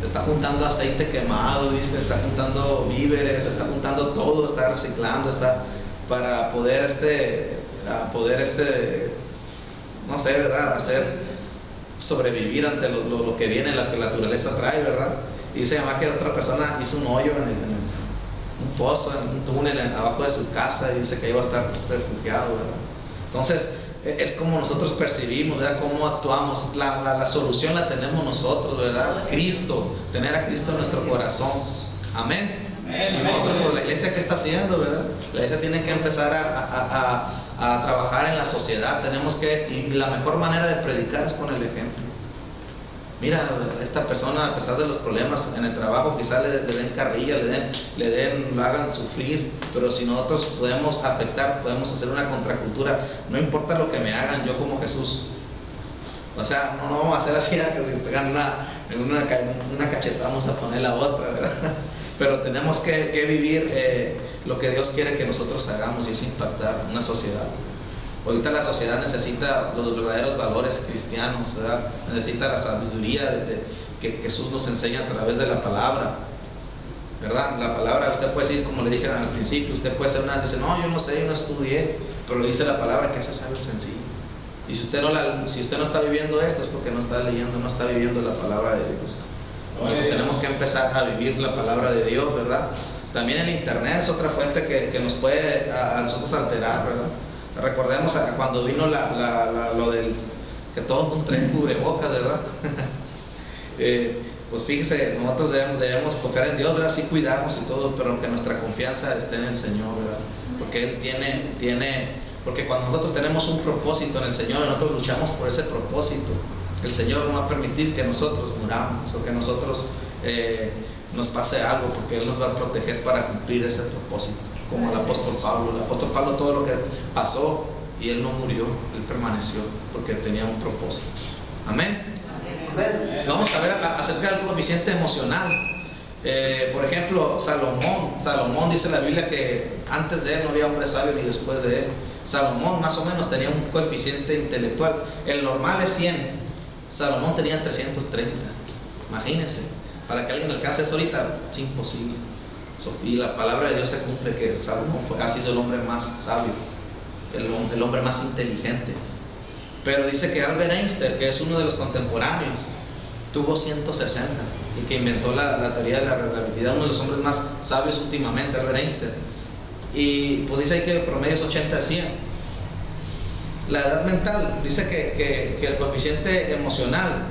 [SPEAKER 1] está juntando aceite quemado, dice, está juntando víveres, está juntando todo, está reciclando, está para poder no sé, ¿verdad? Sobrevivir ante lo que viene, la que la naturaleza trae, ¿verdad? Y dice además que otra persona hizo un hoyo en un pozo, en un túnel abajo de su casa, y dice que iba a estar refugiado, ¿verdad? Entonces es como nosotros percibimos, ¿verdad? Cómo actuamos. La solución la tenemos nosotros, ¿verdad? Es Cristo, tener a Cristo en nuestro corazón. Amén. Y nosotros, por la iglesia, ¿qué está haciendo, verdad? La iglesia tiene que empezar a trabajar en la sociedad. Y la mejor manera de predicar es con el ejemplo. Mira, esta persona, a pesar de los problemas en el trabajo, quizás le den carrilla, lo hagan sufrir, pero si nosotros podemos afectar, podemos hacer una contracultura. No importa lo que me hagan, yo como Jesús. O sea, no vamos a hacer así, que me pegan una cachetada vamos a poner la otra, ¿verdad? Pero tenemos que vivir lo que Dios quiere que nosotros hagamos, y es impactar una sociedad. Ahorita la sociedad necesita los verdaderos valores cristianos, ¿verdad? Necesita la sabiduría que Jesús nos enseña a través de la palabra, ¿verdad? La palabra, usted puede decir, como le dije al principio, usted puede ser dice, no, yo no sé, yo no estudié, pero lo dice la palabra, que ese es algo sencillo. Y si usted no está viviendo esto, es porque no está leyendo, no está viviendo la palabra de Dios. Nosotros tenemos que empezar a vivir la palabra de Dios, ¿verdad? También el internet es otra fuente que nos puede a nosotros alterar, ¿verdad? Recordemos cuando vino lo del que todo el mundo trae cubrebocas, ¿verdad? Pues fíjese, nosotros debemos confiar en Dios, ¿verdad? Sí, cuidarnos y todo, pero que nuestra confianza esté en el Señor, ¿verdad? Porque Él porque cuando nosotros tenemos un propósito en el Señor, nosotros luchamos por ese propósito. El Señor no va a permitir que nosotros muramos o que nosotros nos pase algo, porque Él nos va a proteger para cumplir ese propósito. Como el apóstol Pablo. El apóstol Pablo, todo lo que pasó, y él no murió, él permaneció porque tenía un propósito. Amén. Vamos a ver acerca del coeficiente emocional. Por ejemplo, Salomón dice en la Biblia que antes de él no había hombre sabio ni después de él. Salomón más o menos tenía un coeficiente intelectual. El normal es 100. Salomón tenía 330. Imagínense, para que alguien alcance eso ahorita, es imposible. Y la palabra de Dios se cumple, que Salomón ha sido el hombre más sabio, el hombre más inteligente. Pero dice que Albert Einstein, que es uno de los contemporáneos, tuvo 160, y que inventó la teoría de la relatividad, uno de los hombres más sabios últimamente, Albert Einstein. Y pues dice ahí que el promedio es 80 a 100. La edad mental, dice que el coeficiente emocional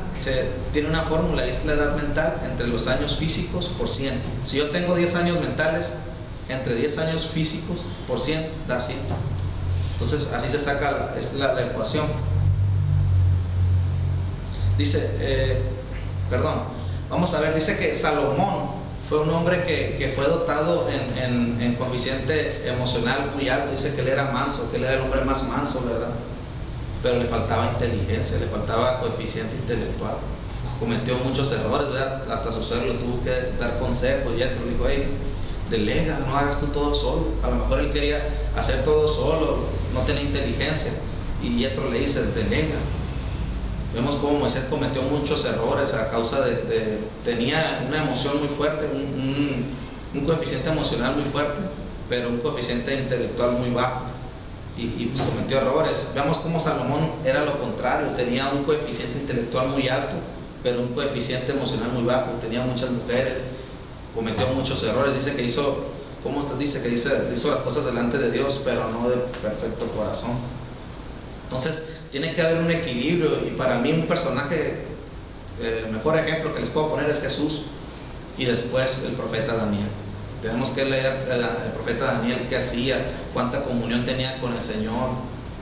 [SPEAKER 1] tiene una fórmula, y es la edad mental entre los años físicos por 100. Si yo tengo 10 años mentales, entre 10 años físicos por 100 da 100. Entonces así se saca la ecuación. Dice, vamos a ver, dice que Salomón fue un hombre que fue dotado en coeficiente emocional muy alto. Dice que él era manso, que él era el hombre más manso, ¿verdad? Pero le faltaba inteligencia, le faltaba coeficiente intelectual. Cometió muchos errores, ¿verdad? Hasta su suegro le tuvo que dar consejos. Y otro le dijo, hey, delega, no hagas tú todo solo. A lo mejor él quería hacer todo solo, no tenía inteligencia. Y Yetro le dice, delega. Vemos cómo Moisés cometió muchos errores a causa tenía una emoción muy fuerte, un coeficiente emocional muy fuerte, pero un coeficiente intelectual muy bajo, y pues cometió errores. Vemos cómo Salomón era lo contrario, tenía un coeficiente intelectual muy alto, pero un coeficiente emocional muy bajo, tenía muchas mujeres, cometió muchos errores. Dice que hizo las cosas delante de Dios, pero no de perfecto corazón. Entonces tiene que haber un equilibrio, y para mí un personaje, el mejor ejemplo que les puedo poner es Jesús, y después el profeta Daniel. Tenemos que leer el profeta Daniel, qué hacía, cuánta comunión tenía con el Señor.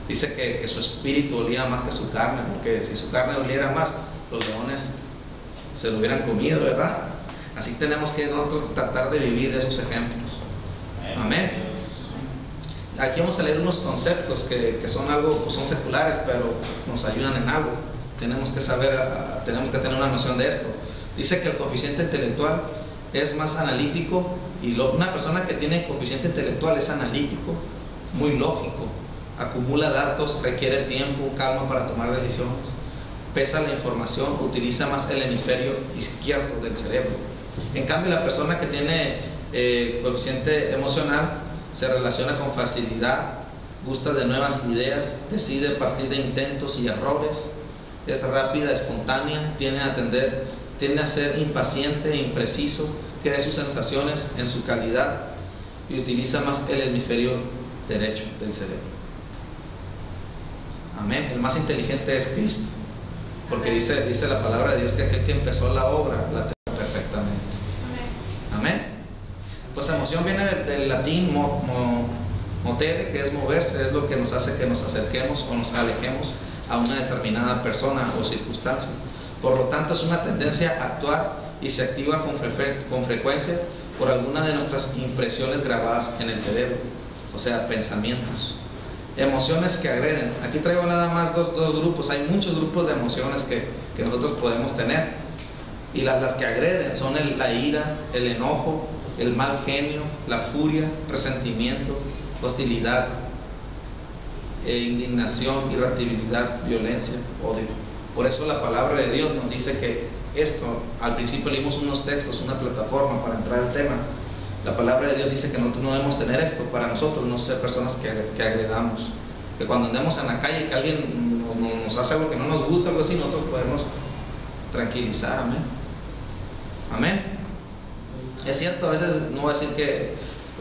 [SPEAKER 1] Dice que su espíritu olía más que su carne, porque si su carne oliera más, los leones se lo hubieran comido, ¿verdad? Así tenemos que nosotros tratar de vivir esos ejemplos. Amén. Aquí vamos a leer unos conceptos que son algo, pues son seculares, pero nos ayudan en algo. Tenemos que tener una noción de esto. Dice que el coeficiente intelectual es más analítico, y una persona que tiene coeficiente intelectual es analítico, muy lógico, acumula datos, requiere tiempo, calma para tomar decisiones, pesa la información, utiliza más el hemisferio izquierdo del cerebro. En cambio, la persona que tiene coeficiente emocional se relaciona con facilidad, gusta de nuevas ideas, decide a partir de intentos y errores, es rápida, espontánea, tiende a ser impaciente e impreciso, cree sus sensaciones en su calidad y utiliza más el hemisferio derecho del cerebro. Amén. El más inteligente es Cristo, porque dice la palabra de Dios que aquel que empezó la obra la termina perfectamente. Amén. Pues emoción viene del latín motere, que es moverse, es lo que nos hace que nos acerquemos o nos alejemos a una determinada persona o circunstancia. Por lo tanto, es una tendencia a actuar, y se activa con frecuencia por alguna de nuestras impresiones grabadas en el cerebro, o sea, pensamientos. Emociones que agreden. Aquí traigo nada más dos grupos. Hay muchos grupos de emociones que nosotros podemos tener. Y las que agreden son la ira, el enojo, el mal genio, la furia, resentimiento, hostilidad, indignación, irritabilidad, violencia, odio. Por eso la palabra de Dios nos dice que esto, al principio leímos unos textos, una plataforma para entrar al tema. La palabra de Dios dice que nosotros no debemos tener esto para nosotros, no ser personas que agredamos. Que cuando andemos en la calle, que alguien nos hace algo que no nos gusta, algo así, nosotros podemos tranquilizar. Amén. Amén. Es cierto, a veces, no voy a decir que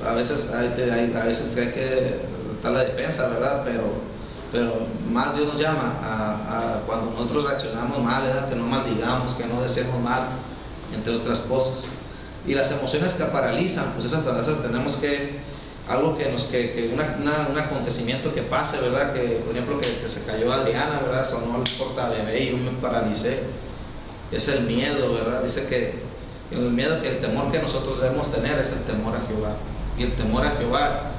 [SPEAKER 1] a veces hay que estar la defensa, ¿verdad? Pero más Dios nos llama a cuando nosotros reaccionamos mal, ¿verdad? Que no maldigamos, que no deseemos mal, entre otras cosas. Y las emociones que paralizan, pues esas tenemos que, algo un acontecimiento que pase, ¿verdad? Que, por ejemplo, que se cayó Adriana, ¿verdad? Sonó el portabebé y yo me paralicé. Es el miedo, ¿verdad? Dice que el temor que nosotros debemos tener es el temor a Jehová. Y el temor a Jehová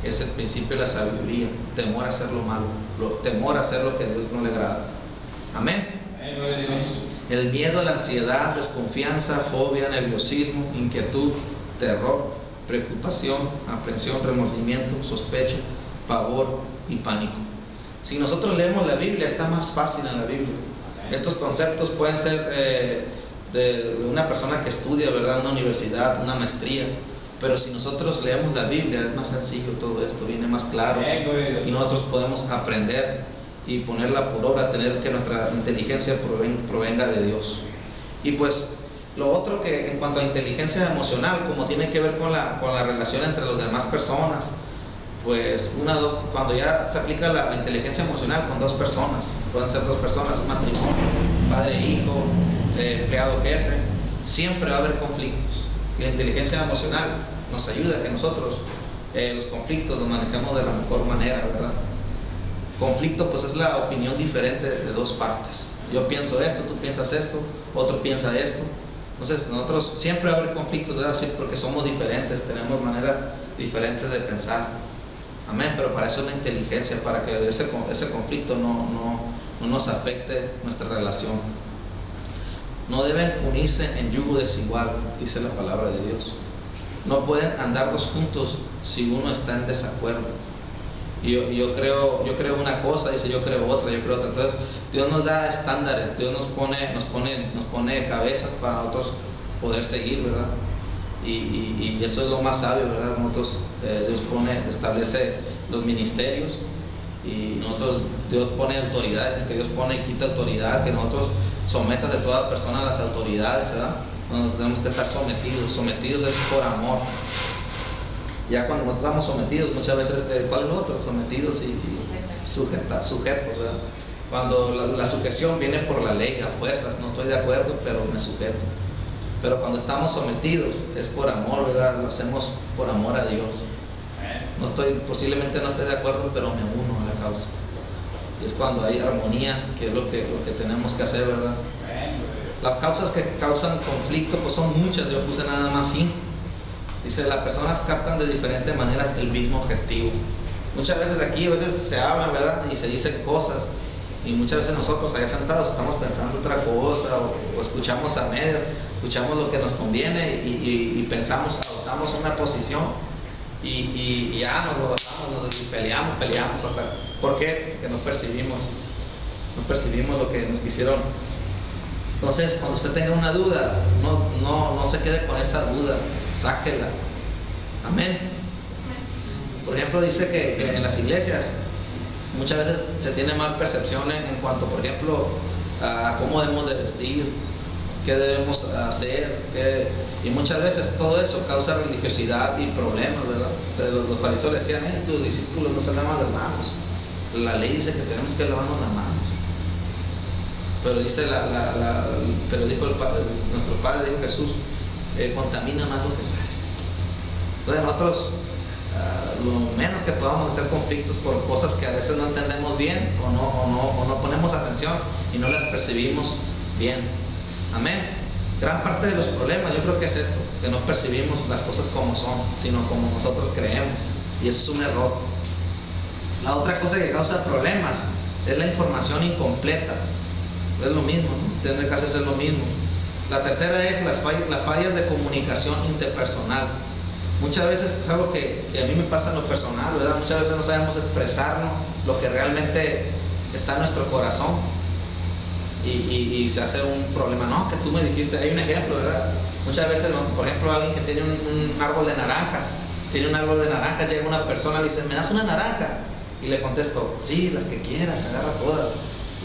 [SPEAKER 1] es el principio de la sabiduría. Temor a hacer lo malo, temor a hacer lo que a Dios no le agrada. Amén. El miedo, la ansiedad, desconfianza, fobia, nerviosismo, inquietud, terror, preocupación, aprensión, remordimiento, sospecha, pavor y pánico. Si nosotros leemos la Biblia, está más fácil en la Biblia. Estos conceptos pueden ser de una persona que estudia, ¿verdad? Una universidad, una maestría. Pero si nosotros leemos la Biblia, es más sencillo todo esto, viene más claro. Y nosotros podemos aprender y ponerla por obra, tener que nuestra inteligencia provenga de Dios. Y pues lo otro que en cuanto a inteligencia emocional, como tiene que ver con la relación entre las demás personas, pues cuando ya se aplica la inteligencia emocional con dos personas, pueden ser dos personas, un matrimonio, padre e hijo, empleado jefe, siempre va a haber conflictos. Y la inteligencia emocional nos ayuda a que nosotros los conflictos los manejemos de la mejor manera, ¿verdad? Conflicto pues es la opinión diferente de dos partes. Yo pienso esto, tú piensas esto, otro piensa esto. Entonces nosotros siempre va a haber conflictos, ¿verdad? Sí, porque somos diferentes, tenemos manera diferente de pensar. Amén, pero para eso es la inteligencia, para que ese conflicto no nos afecte nuestra relación. No deben unirse en yugo desigual, dice la palabra de Dios. No pueden andar dos juntos si uno está en desacuerdo. Yo creo una cosa, dice yo creo otra. Entonces Dios nos da estándares, Dios nos pone cabezas para nosotros poder seguir, ¿verdad? Y eso es lo más sabio, ¿verdad? Nosotros, Dios establece los ministerios y Dios pone autoridades, que Dios pone y quita autoridad, que nosotros sometas de toda persona a las autoridades, ¿verdad? Nosotros tenemos que estar sometidos es por amor. Ya cuando nosotros estamos sometidos, muchas veces, ¿cuál es lo otro? Sometidos y sujetos, ¿verdad? Cuando la sujeción viene por la ley, a fuerzas, no estoy de acuerdo, pero me sujeto. Pero cuando estamos sometidos, es por amor, ¿verdad? Lo hacemos por amor a Dios. Posiblemente no esté de acuerdo, pero me uno a la causa. Y es cuando hay armonía, que es lo que tenemos que hacer, ¿verdad? Las causas que causan conflicto, pues son muchas, yo puse nada más 5. Dice, las personas captan de diferentes maneras el mismo objetivo. Muchas veces aquí, a veces se hablan, ¿verdad? Y se dicen cosas. Y muchas veces nosotros allá sentados estamos pensando otra cosa o escuchamos a medias, escuchamos lo que nos conviene y pensamos, adoptamos una posición y ya nos lo bajamos y peleamos hasta. ¿Por qué? Porque no percibimos lo que nos quisieron. Entonces, cuando usted tenga una duda, no se quede con esa duda, sáquela. Amén. Por ejemplo, dice que en las iglesias muchas veces se tiene mal percepción en cuanto, por ejemplo, a cómo debemos de vestir, qué debemos hacer, y muchas veces todo eso causa religiosidad y problemas, ¿verdad? Los fariseos decían, tus discípulos no se lavan las manos. La ley dice que tenemos que lavarnos las manos. Pero dice pero dijo nuestro Padre, dijo Jesús, contamina más lo que sale. Entonces nosotros lo menos que podamos hacer conflictos por cosas que a veces no entendemos bien o no ponemos atención y no las percibimos bien. Amén. Gran parte de los problemas yo creo que es esto, que no percibimos las cosas como son, sino como nosotros creemos, y eso es un error. La otra cosa que causa problemas es la información incompleta. Es lo mismo, ¿no? Tiene que hacer lo mismo. La tercera es las fallas de comunicación interpersonal. Muchas veces es algo que a mí me pasa en lo personal, ¿verdad? Muchas veces no sabemos expresarnos lo que realmente está en nuestro corazón y se hace un problema. No, que tú me dijiste, hay un ejemplo, ¿verdad? Muchas veces, por ejemplo, alguien que tiene un árbol de naranjas, llega una persona y le dice, ¿me das una naranja? Y le contesto, sí, las que quieras, agarra todas.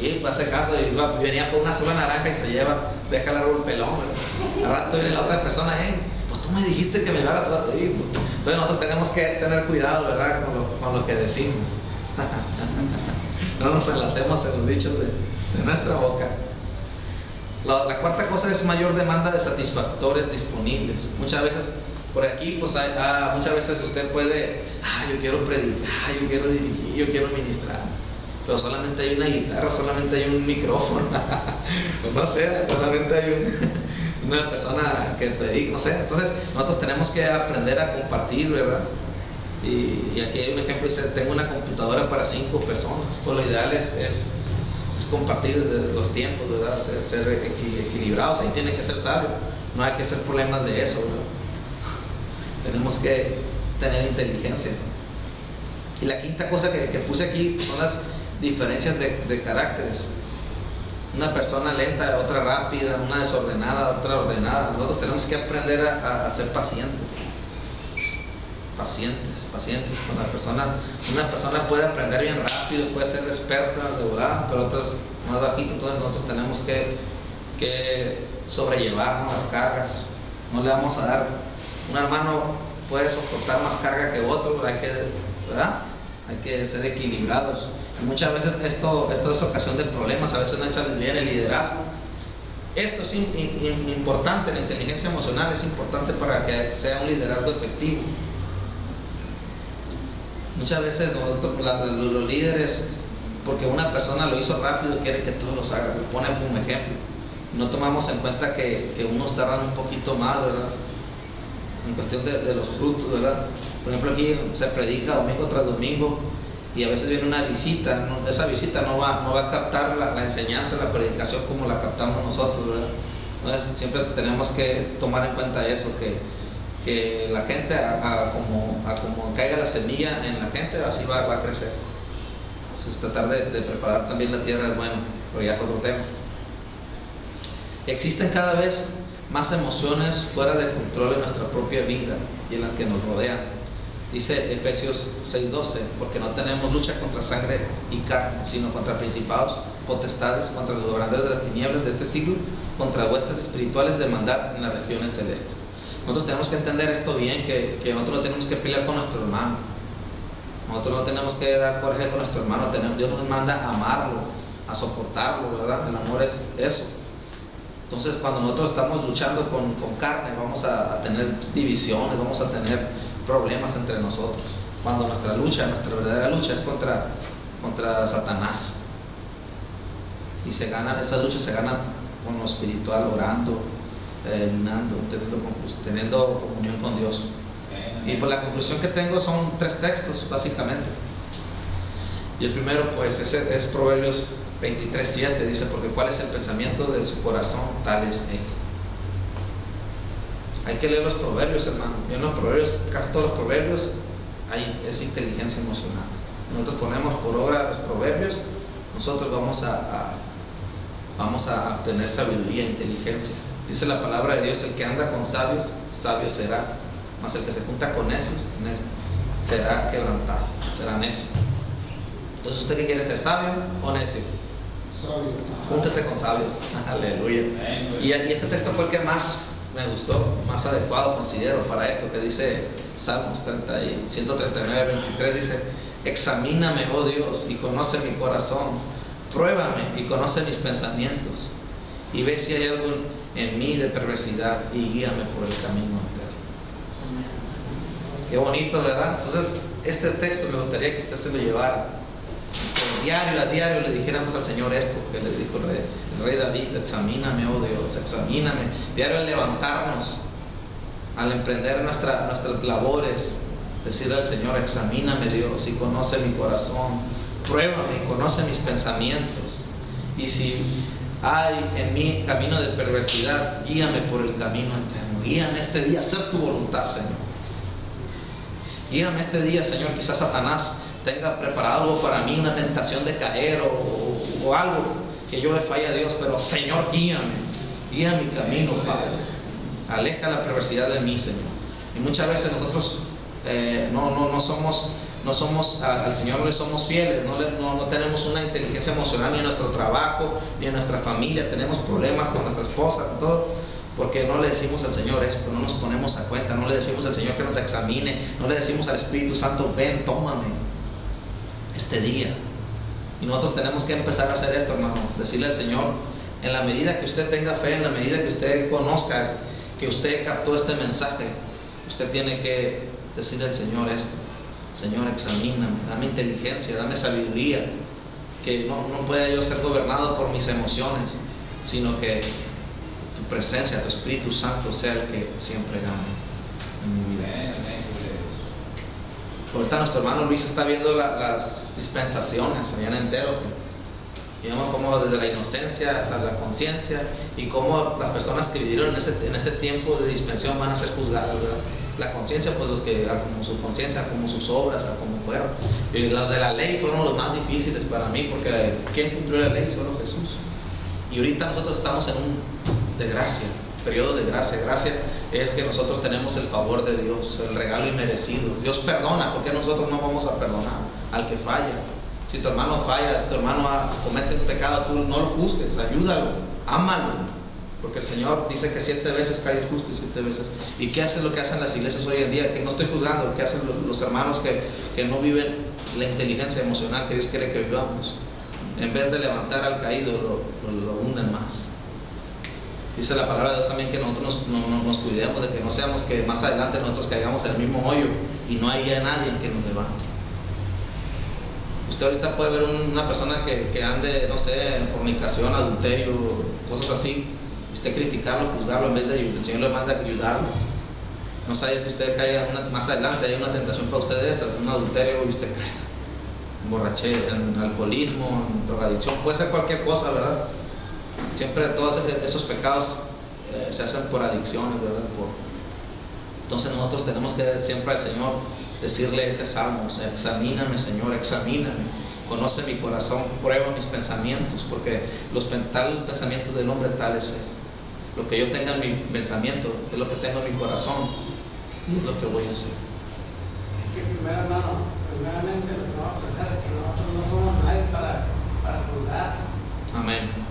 [SPEAKER 1] Y hace caso, y venía por una sola naranja y se lleva, deja el árbol pelón, ¿verdad? Al rato viene la otra persona, pues tú me dijiste que me dara todas. Pues, entonces nosotros tenemos que tener cuidado, ¿verdad? Con lo que decimos. No nos enlacemos en los dichos de nuestra boca. La cuarta cosa es mayor demanda de satisfactores disponibles. Muchas veces, por aquí, pues muchas veces usted puede, yo quiero predicar, yo quiero dirigir, yo quiero ministrar, pero solamente hay una guitarra, solamente hay un micrófono, no sé, solamente hay una persona que predica, no sé. Entonces nosotros tenemos que aprender a compartir, ¿verdad? Y aquí hay un ejemplo, dice, tengo una computadora para 5 personas. Pues lo ideal es compartir los tiempos, ¿verdad? Ser equilibrados, ahí tiene que ser sabio, no hay que hacer problemas de eso, ¿verdad? Tenemos que tener inteligencia. Y la quinta cosa que puse aquí, pues, son las diferencias de caracteres. Una persona lenta, otra rápida, una desordenada, otra ordenada. Nosotros tenemos que aprender a ser pacientes con la persona. Una persona puede aprender bien rápido, puede ser experta de verdad, pero otras más bajito. Entonces nosotros tenemos que sobrellevar, ¿no?, las cargas. No le vamos a dar, un hermano puede soportar más carga que otro, pero hay que ser equilibrados. Y muchas veces esto es ocasión de problemas, a veces no hay sabiduría en el liderazgo. Esto es importante, la inteligencia emocional es importante para que sea un liderazgo efectivo. Muchas veces los líderes, porque una persona lo hizo rápido, quiere que todos los hagan, lo pone como ejemplo. No tomamos en cuenta que unos tardan un poquito más, ¿verdad? En cuestión de los frutos, ¿verdad? Por ejemplo, aquí se predica domingo tras domingo y a veces viene una visita, ¿no? Esa visita no va a captar la enseñanza, la predicación como la captamos nosotros, ¿verdad? Entonces siempre tenemos que tomar en cuenta eso, que la gente, como caiga la semilla en la gente, así va a crecer. Entonces tratar de preparar también la tierra es bueno, pero ya es otro tema. Existen cada vez más emociones fuera de control en nuestra propia vida y en las que nos rodean. Dice Efesios 6:12, porque no tenemos lucha contra sangre y carne, sino contra principados, potestades, contra los gobernadores de las tinieblas de este siglo, contra huestes espirituales de maldad en las regiones celestes. Nosotros tenemos que entender esto bien, que nosotros no tenemos que pelear con nuestro hermano. Nosotros no tenemos que dar coraje con nuestro hermano. Dios nos manda a amarlo, a soportarlo, ¿verdad? El amor es eso. Entonces, cuando nosotros estamos luchando con carne, vamos a tener divisiones, vamos a tener problemas entre nosotros. Cuando nuestra verdadera lucha es contra Satanás. Y esa lucha se gana con lo espiritual, orando, eliminando, teniendo comunión con Dios. Y pues la conclusión que tengo son 3 textos básicamente. Y el primero pues es Proverbios 23:7, dice, porque cuál es el pensamiento de su corazón, tal es él. Hay que leer los proverbios, hermano. Y en los proverbios, casi todos los proverbios, es inteligencia emocional. Nosotros ponemos por obra los proverbios, nosotros vamos a obtener sabiduría e inteligencia. Dice la palabra de Dios, el que anda con sabios, sabio será, mas el que se junta con necios, será quebrantado, será necio. Entonces, ¿usted qué quiere ser, sabio o necio?
[SPEAKER 2] Sabio.
[SPEAKER 1] Júntese con sabios. Aleluya. Y este texto fue el que más me gustó, más adecuado considero para esto, que dice Salmos 139:23, dice, examíname, oh Dios, y conoce mi corazón, pruébame y conoce mis pensamientos, y ve si hay algo en mí de perversidad, y guíame por el camino eterno. Qué bonito, ¿verdad? Entonces, este texto me gustaría que usted se lo llevara. A diario le dijéramos al Señor esto que le dijo el rey David, examíname, oh Dios, examíname. Diario al levantarnos, al emprender nuestras labores, decirle al Señor, examíname, Dios, y conoce mi corazón, pruébame y conoce mis pensamientos. Y si hay en mí camino de perversidad, guíame por el camino eterno. Guíame este día a hacer tu voluntad, Señor. Guíame este día, Señor. Quizás Satanás tenga preparado algo para mí, una tentación de caer o algo que yo le falle a Dios, pero Señor, guíame, guía mi camino, Padre. Aleja la perversidad de mí, Señor. Y muchas veces nosotros no somos al Señor, no le somos fieles, no tenemos una inteligencia emocional ni en nuestro trabajo, ni en nuestra familia. Tenemos problemas con nuestra esposa, con todo, porque no le decimos al Señor esto, no nos ponemos a cuenta, no le decimos al Señor que nos examine, no le decimos al Espíritu Santo, ven, tómame este día. Y nosotros tenemos que empezar a hacer esto, hermano, decirle al Señor, en la medida que usted tenga fe, en la medida que usted conozca que usted captó este mensaje, usted tiene que decirle al Señor esto: Señor, examíname, dame inteligencia, dame sabiduría, que no pueda yo ser gobernado por mis emociones, sino que tu presencia, tu Espíritu Santo sea el que siempre gane en mi vida. Ahorita nuestro hermano Luis está viendo las dispensaciones allá en entero, y vemos cómo desde la inocencia hasta la conciencia, y cómo las personas que vivieron en ese tiempo de dispensación van a ser juzgadas, ¿verdad? La conciencia, pues los que como su conciencia, como sus obras, como fueron. Y los de la ley fueron los más difíciles para mí, porque ¿quién cumplió la ley? Solo Jesús. Y ahorita nosotros estamos en un de gracia, periodo de gracia. Gracia es que nosotros tenemos el favor de Dios, el regalo inmerecido. Dios perdona, porque nosotros no vamos a perdonar al que falla. Si tu hermano falla, tu hermano comete un pecado, tú no lo juzgues, ayúdalo, ámalo. Porque el Señor dice que 7 veces cae el justo y 7 veces. ¿Y qué hace lo que hacen las iglesias hoy en día? Que no estoy juzgando, ¿qué hacen los hermanos que no viven la inteligencia emocional que Dios quiere que vivamos? En vez de levantar al caído, lo hunden más. Dice la palabra de Dios también que nosotros nos cuidemos de que no seamos que más adelante nosotros caigamos en el mismo hoyo y no haya nadie que nos levante. Usted ahorita puede ver una persona que ande, no sé, en fornicación, adulterio, cosas así. Usted criticarlo, juzgarlo, en vez de el Señor le manda a ayudarlo. No sabe que usted caiga más adelante, hay una tentación para usted de esas, un adulterio, y usted cae en borrachera, en alcoholismo, en drogadicción, puede ser cualquier cosa, ¿verdad? Siempre todos esos pecados se hacen por adicciones, ¿verdad? Entonces nosotros tenemos que siempre al Señor decirle este salmo: examíname, Señor, examíname, conoce mi corazón, prueba mis pensamientos, porque tal pensamiento del hombre tal es él. Lo que yo tenga en mi pensamiento es lo que tengo en mi corazón, y es lo que voy a hacer.
[SPEAKER 2] Primeramente lo que vamos a pensar es que nosotros no somos nadie para juzgar.
[SPEAKER 1] Amén.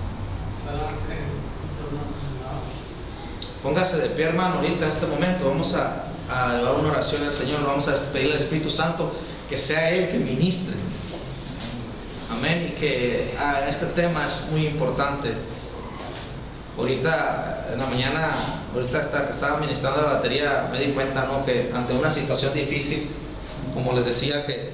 [SPEAKER 1] Póngase de pie, hermano, ahorita en este momento vamos a llevar una oración al Señor. Vamos a pedirle al Espíritu Santo que sea Él que ministre. Amén. Y que este tema es muy importante. Ahorita en la mañana, ahorita que estaba ministrando la batería, me di cuenta, ¿no?, que ante una situación difícil, como les decía, que